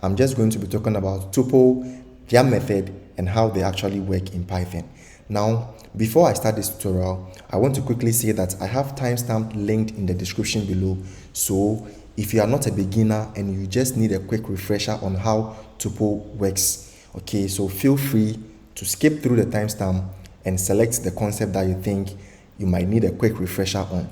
I'm just going to be talking about tuple, their method, and how they actually work in Python. Now, before I start this tutorial, I want to quickly say that I have timestamp linked in the description below. So if you are not a beginner and you just need a quick refresher on how tuple works, okay, so feel free to skip through the timestamp and select the concept that you think you might need a quick refresher on.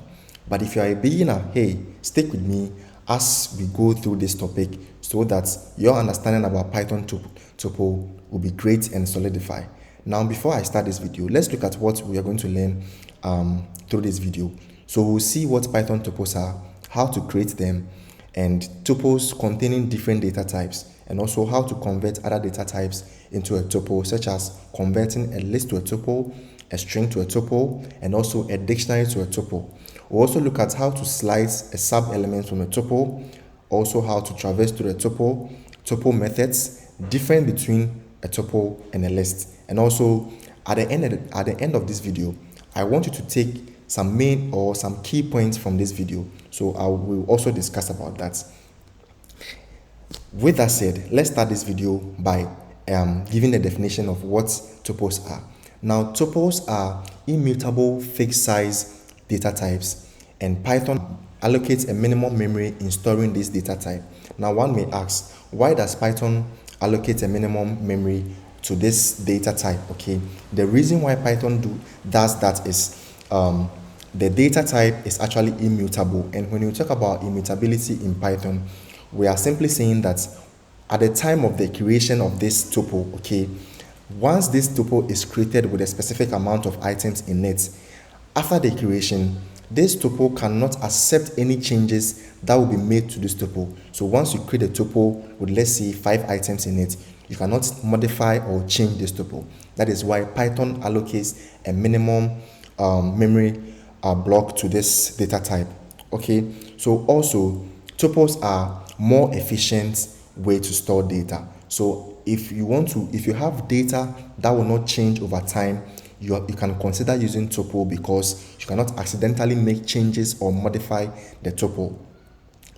But if you are a beginner, hey, stick with me as we go through this topic so that your understanding about Python tuple will be great and solidify. Now, before I start this video, let's look at what we are going to learn through this video. So we'll see what Python tuples are, how to create them, and tuples containing different data types, and also how to convert other data types into a tuple, such as converting a list to a tuple, a string to a tuple, and also a dictionary to a tuple. We'll also look at how to slice a sub-element from a tuple, also how to traverse to the tuple, tuple methods, different between a tuple and a list. And also at the end of this video, I want you to take some main or some key points from this video. So I will also discuss about that. With that said, let's start this video by giving the definition of what tuples are. Now, tuples are immutable fixed size data types, and Python allocates a minimum memory in storing this data type. Now, one may ask, why does Python allocate a minimum memory to this data type? Okay, the reason why Python does that is the data type is actually immutable, and when you talk about immutability in Python, we are simply saying that at the time of the creation of this tuple, okay, once this tuple is created with a specific amount of items in it, after the creation, this tuple cannot accept any changes that will be made to this tuple. So once you create a tuple with, let's say, 5 items in it, you cannot modify or change this tuple. That is why Python allocates a minimum memory block to this data type. Okay, so also tuples are more efficient way to store data. So if you have data that will not change over time, you can consider using tuple because you cannot accidentally make changes or modify the tuple.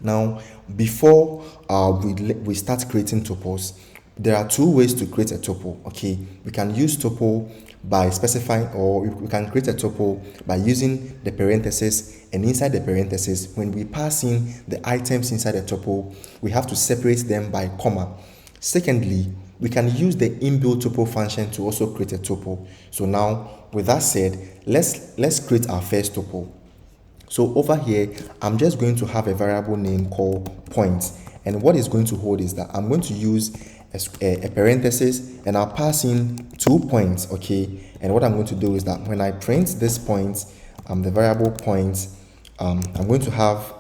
Now, before we start creating tuples, there are 2 ways to create a tuple. Okay, we can use tuple by specifying, or we can create a tuple by using the parentheses, and inside the parentheses, when we pass in the items inside the tuple, we have to separate them by comma. Secondly, we can use the inbuilt tuple function to also create a tuple. So now, with that said, let's create our first tuple. So over here, I'm just going to have a variable name called point, and what it's going to hold is that I'm going to use a parenthesis, and I'll pass in 2 points. Okay, and what I'm going to do is that when I print this point, the variable point, I'm going to have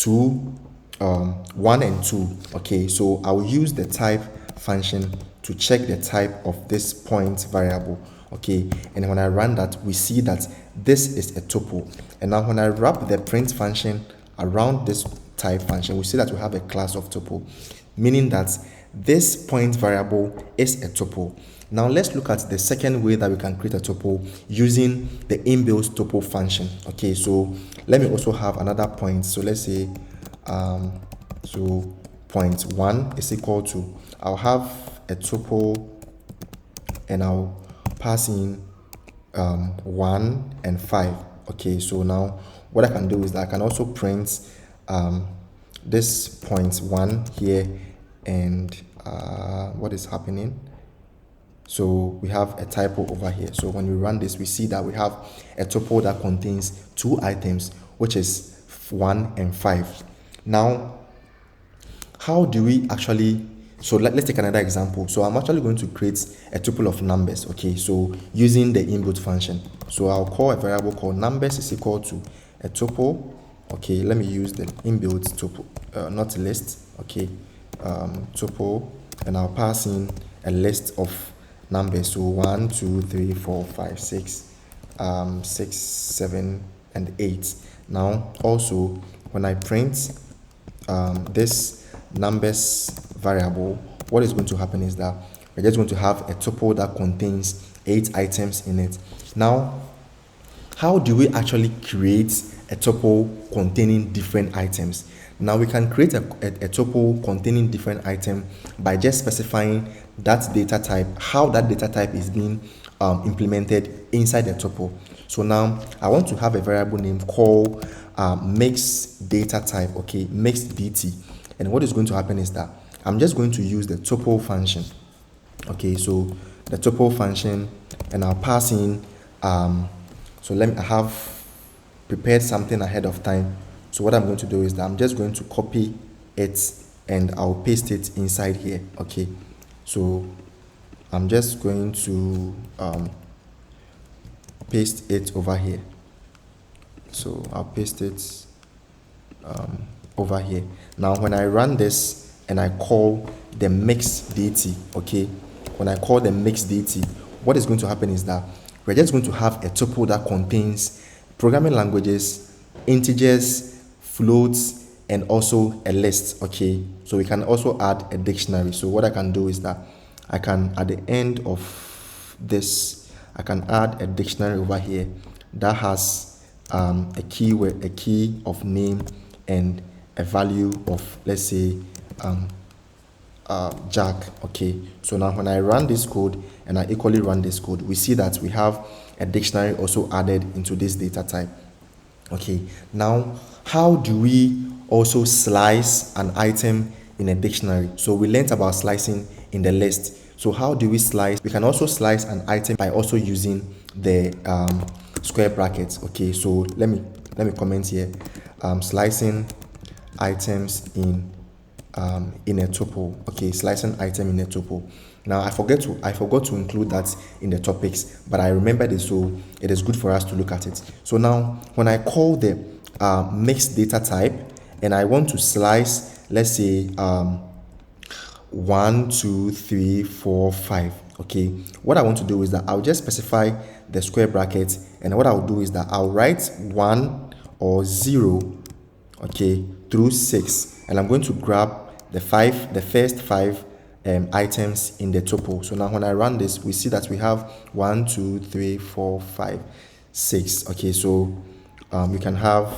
1 and 2. Okay, so I will use the type function to check the type of this point variable. Okay, and when I run that, we see that this is a tuple. And now when I wrap the print function around this type function, we see that we have a class of tuple, meaning that this point variable is a tuple. Now let's look at the second way that we can create a tuple using the inbuilt tuple function. Okay, so let me also have another point. So let's say so point 1 is equal to, I'll have a tuple and I'll pass in 1 and 5. Okay, so now what I can do is that I can also print this point 1 here, and what is happening? So we have a typo over here. So when we run this, we see that we have a tuple that contains 2 items, which is 1 and 5. Now, how do we actually, so let's take another example. So I'm actually going to create a tuple of numbers. Okay, so using the inbuilt function. So I'll call a variable called numbers is equal to a tuple. Okay, let me use the inbuilt tuple, not list. Okay, tuple, and I'll pass in a list of numbers. So 1, 2, 3, 4, 5, 6, 6, 7, and 8. Now also when I print this numbers variable, what is going to happen is that we're just going to have a tuple that contains 8 items in it. Now, how do we actually create a tuple containing different items? Now we can create a tuple containing different items by just specifying that data type, how that data type is being implemented inside the tuple. So now I want to have a variable name called mix data type, okay, mix dt. And what is going to happen is that I'm just going to use the tuple function. Okay, so the tuple function, and I'll pass in so I have prepared something ahead of time. So what I'm going to do is that I'm just going to copy it and I'll paste it inside here. Okay, so I'm just going to paste it over here. So I'll paste it over here. Now when I run this and I call the mix dt, okay, when I call the mix dt, what is going to happen is that we're just going to have a tuple that contains programming languages, integers, floats, and also a list. Okay, so we can also add a dictionary. So what I can do is that I can, at the end of this, I can add a dictionary over here that has a keyword, a key of name, and a value of, let's say, Jack. Okay, so now when I run this code and I equally run this code, we see that we have a dictionary also added into this data type. Okay, now how do we also slice an item in a dictionary? So we learned about slicing in the list. So how do we slice? We can also slice an item by also using the square brackets. Okay, so let me comment here. Slicing items in a tuple. Okay, slicing item in a tuple. Now I forgot to include that in the topics, but I remembered it, so it is good for us to look at it. So now when I call the mixed data type and I want to slice, let's say 1, 2, 3, 4, 5. Okay, what I want to do is that I'll just specify the square bracket, and what I'll do is that I'll write 1 or 0, okay, through 6, and I'm going to grab the first 5 items in the tuple. So now when I run this, we see that we have 1, 2, 3, 4, 5, 6. Okay, so you can have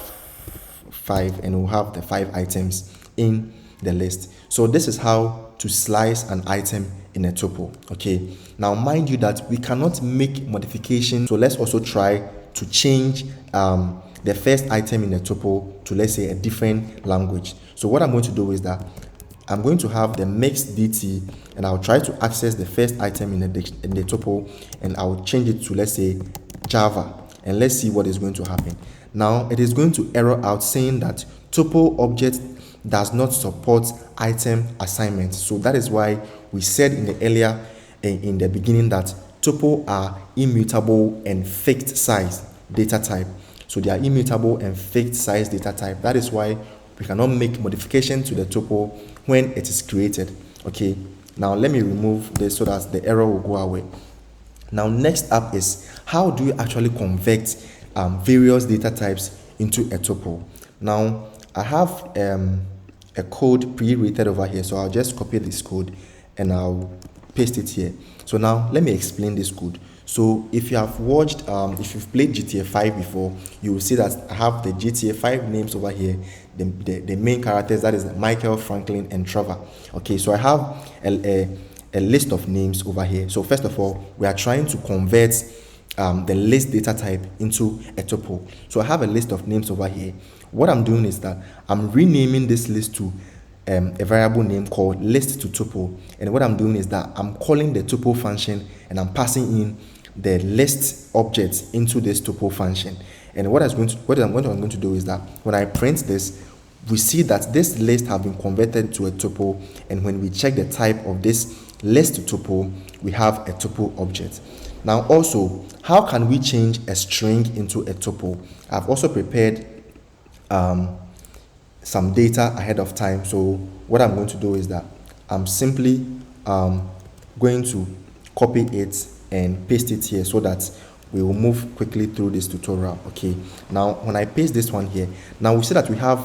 5, and we'll have the 5 items in the list. So this is how to slice an item in a tuple. Okay, now mind you that we cannot make modifications, so let's also try to change the first item in a tuple to, let's say, a different language. So what I'm going to do is that I'm going to have the mix dt, and I'll try to access the first item in the tuple, and I'll change it to, let's say, Java, and let's see what is going to happen. Now it is going to error out saying that tuple object does not support item assignment. So that is why we said in the beginning that tuple are immutable and fixed size data type. So they are immutable and fixed size data type. That is why we cannot make modification to the tuple when it is created. Okay, now let me remove this so that the error will go away. Now next up is how do you actually convert various data types into a tuple. Now I have a code pre-written over here, so I'll just copy this code and I'll paste it here. So now let me explain this code. So if you have watched, if you've played GTA 5 before, you will see that I have the GTA 5 names over here, the main characters, that is Michael, Franklin, and Trevor. Okay, so I have a list of names over here. So first of all, we are trying to convert the list data type into a tuple. So I have a list of names over here. What I'm doing is that I'm renaming this list to a variable name called list to tuple, and what I'm doing is that I'm calling the tuple function and I'm passing in the list object into this tuple function. And what I'm going to do is that when I print this, we see that this list have been converted to a tuple, and when we check the type of this list to tuple, we have a tuple object. Now also, how can we change a string into a tuple? I've also prepared some data ahead of time. So what I'm going to do is that I'm simply going to copy it and paste it here so that we will move quickly through this tutorial. Okay, now when I paste this one here, now we see that we have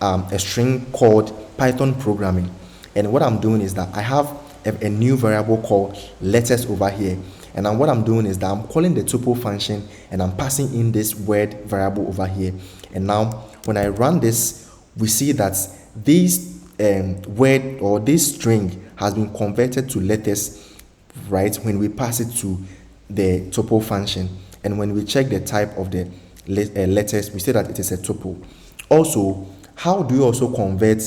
a string called Python programming, and what I'm doing is that I have a new variable called letters over here, and now what I'm doing is that I'm calling the tuple function and I'm passing in this word variable over here. And now when I run this, we see that this word or this string has been converted to letters, right, when we pass it to the tuple function. And when we check the type of the letters, we say that it is a tuple. Also, how do you also convert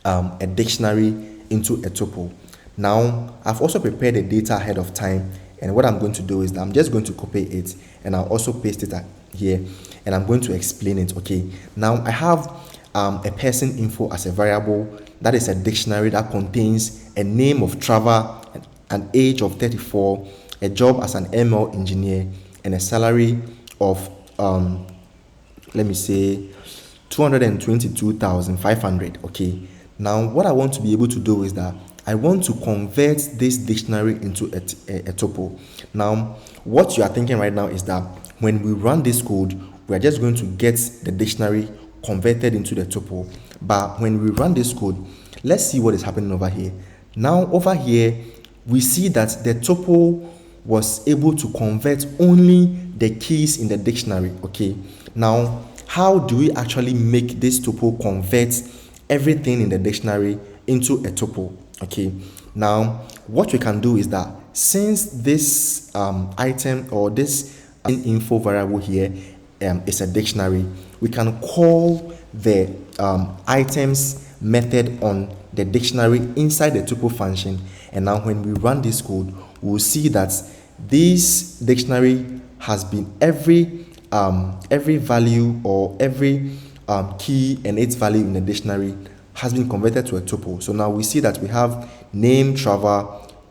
a dictionary into a tuple? Now, I've also prepared the data ahead of time, and what I'm going to do is that I'm just going to copy it and I'll also paste it here, and I'm going to explain it. Okay, now I have a person info as a variable. That is a dictionary that contains a name of Trevor, an age of 34, a job as an ML engineer, and a salary of let me say 222,500. Okay, now what I want to be able to do is that I want to convert this dictionary into a tuple. Now, what you are thinking right now is that when we run this code, we are just going to get the dictionary converted into the tuple. But when we run this code, let's see what is happening over here. Now, over here, we see that the tuple was able to convert only the keys in the dictionary. Okay, now how do we actually make this tuple convert everything in the dictionary into a tuple? Okay, now what we can do is that since this item or this info variable here is a dictionary, we can call the items method on the dictionary inside the tuple function. And now when we run this code, we'll see that this dictionary has been every value or every key and its value in the dictionary has been converted to a tuple. So now we see that we have name Trevor,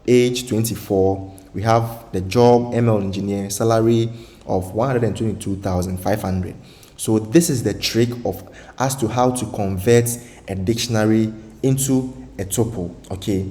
age 24, we have the job ML engineer, salary of 122,500. So this is the trick of as to how to convert a dictionary into a tuple. Okay,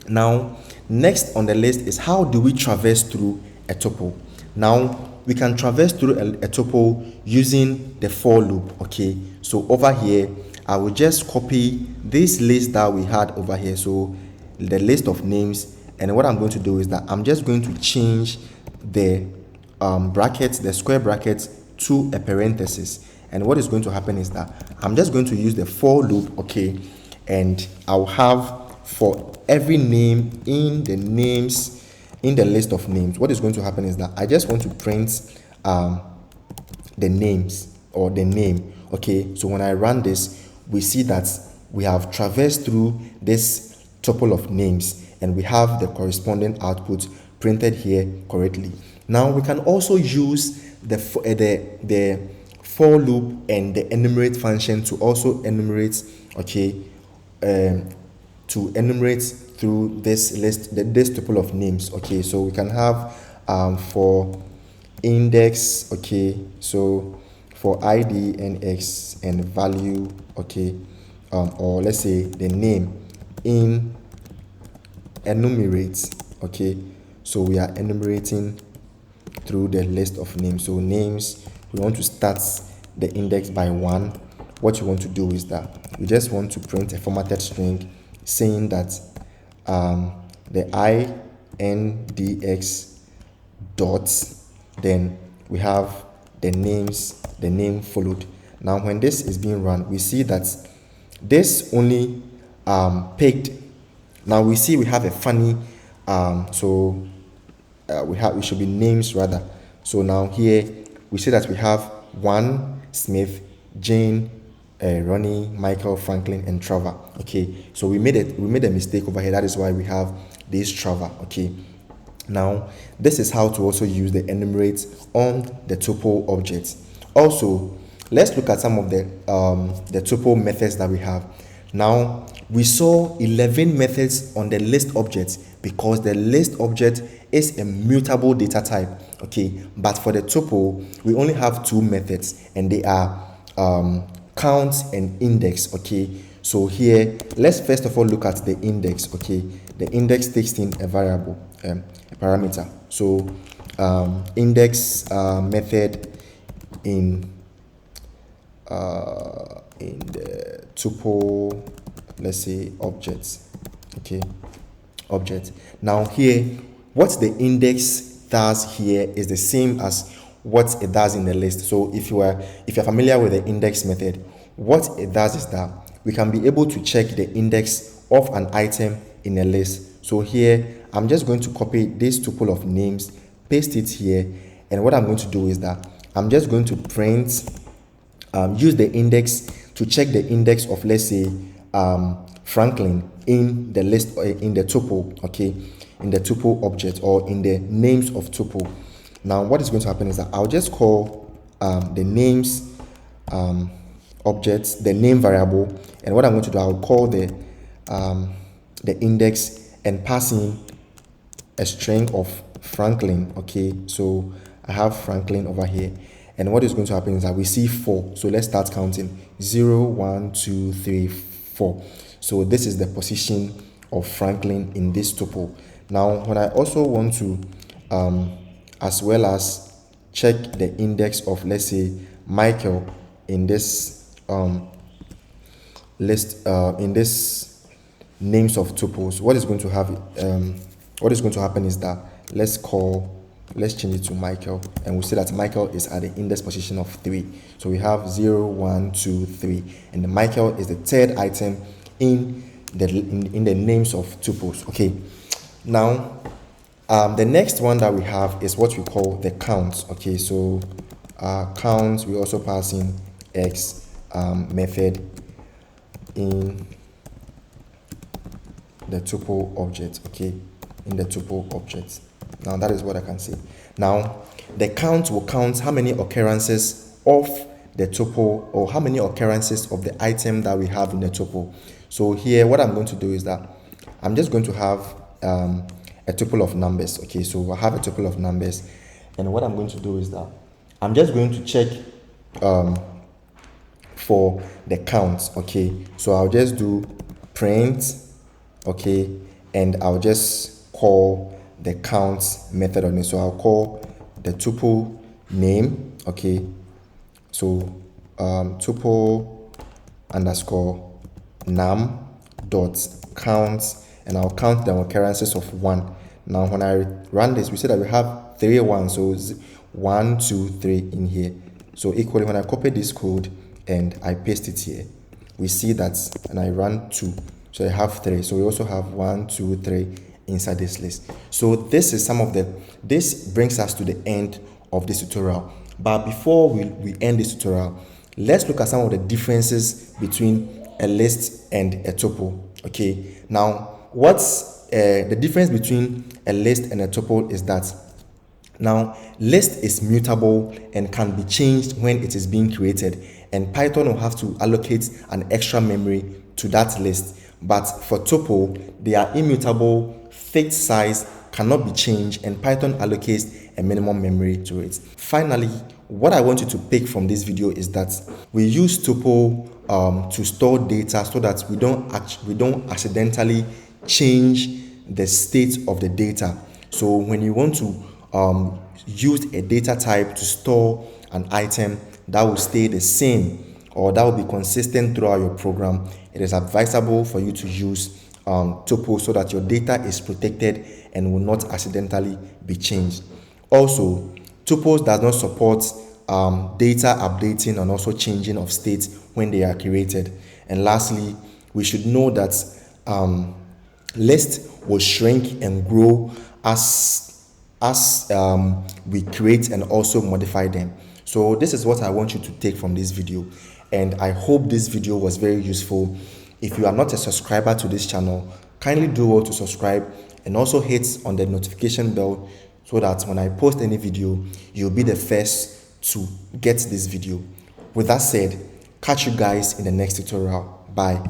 now next on the list is how do we traverse through a tuple. Now we can traverse through a tuple using the for loop. Okay, so over here I will just copy this list that we had over here, so the list of names, and what I'm going to do is that I'm just going to change the brackets, the square brackets, to a parenthesis. And what is going to happen is that I'm just going to use the for loop. Okay, and I'll have for every name in the list of names, what is going to happen is that I just want to print the names or the name. Okay, so when I run this, we see that we have traversed through this tuple of names and we have the corresponding output printed here correctly. Now we can also use the for loop and the enumerate function to also enumerate. Okay, to enumerate through this list, this tuple of names. Okay, so we can have for index. Okay, so for ID and X and value. Okay, or let's say the name in enumerate. Okay, so we are enumerating through the list of names. So names, we want to start the index by 1. What you want to do is that we just want to print a formatted string saying that the index dots, then we have the names, the name followed. Now when this is being run, we see that this only picked. Now we see we have a funny we should be names rather. So now here we see that we have 1 Smith, Jane, Ronnie, Michael, Franklin, and Trevor. Okay, so we made a mistake over here. That is why we have this Trevor. Okay, now this is how to also use the enumerate on the tuple object. Also, let's look at some of the tuple methods that we have. Now we saw 11 methods on the list object because the list object is a mutable data type. Okay, but for the tuple we only have 2 methods, and they are count and index. Okay, so here let's first of all look at the index. Okay, the index takes in a variable, a parameter. So index method in the tuple, let's say objects. Okay, object. Now here what the index does here is the same as what it does in the list. So if you're familiar with the index method, what it does is that we can be able to check the index of an item in a list. So here, I'm just going to copy this tuple of names, paste it here, and what I'm going to do is that I'm just going to print, use the index to check the index of, let's say, Franklin in the list, in the tuple, okay, in the tuple object or in the names of tuple. Now, what is going to happen is that I'll just call the names objects, the name variable, and what I'm going to do, I'll call the index and pass in a string of Franklin. Okay, so I have Franklin over here, and what is going to happen is that we see 4. So let's start counting: 0, 1, 2, 3, 4. So this is the position of Franklin in this tuple. Now, when I also want to as well as check the index of, let's say, Michael in this list, in this names of tuples, what is going to happen is that let's change it to Michael, and we'll see that Michael is at the index position of 3. So we have 0, 1, 2, 3, and the Michael is the third item in the names of tuples. Okay, now the next one that we have is what we call the count. Okay, so count, we also pass in x method in the tuple object. Okay, in the tuple object. Now that is what I can say. Now the count will count how many occurrences of the tuple, or how many occurrences of the item that we have in the tuple. So here what I'm going to do is that I'm just going to have a tuple of numbers. Okay, so I have a tuple of numbers, and what I'm going to do is that I'm just going to check for the count. Okay, so I'll just do print, okay, and I'll just call the count method on it. So I'll call the tuple name. Okay, so tuple underscore num dot count, and I'll count the occurrences of 1. Now when I run this, we see that we have 3 1, so 1 2 3 in here. So equally, when I copy this code and I paste it here, we see that, and I run 2, so I have 3. So we also have 1 2 3 inside this list. So this is this brings us to the end of this tutorial. But before we end this tutorial, let's look at some of the differences between a list and a tuple. Okay, now what's the difference between a list and a tuple is that now list is mutable and can be changed when it is being created, and Python will have to allocate an extra memory to that list. But for tuple, they are immutable, fixed size, cannot be changed, and Python allocates a minimum memory to it. Finally, what I want you to pick from this video is that we use tuple to store data so that we don't accidentally change the state of the data. So when you want to use a data type to store an item that will stay the same, or that will be consistent throughout your program, it is advisable for you to use tuple so that your data is protected and will not accidentally be changed. Also, tuples does not support data updating and also changing of state when they are created. And lastly, we should know that list will shrink and grow as we create and also modify them. So this is what I want you to take from this video, and I hope this video was very useful. If you are not a subscriber to this channel, kindly do well to subscribe and also hit on the notification bell so that when I post any video, you'll be the first to get this video. With that said, catch you guys in the next tutorial. Bye.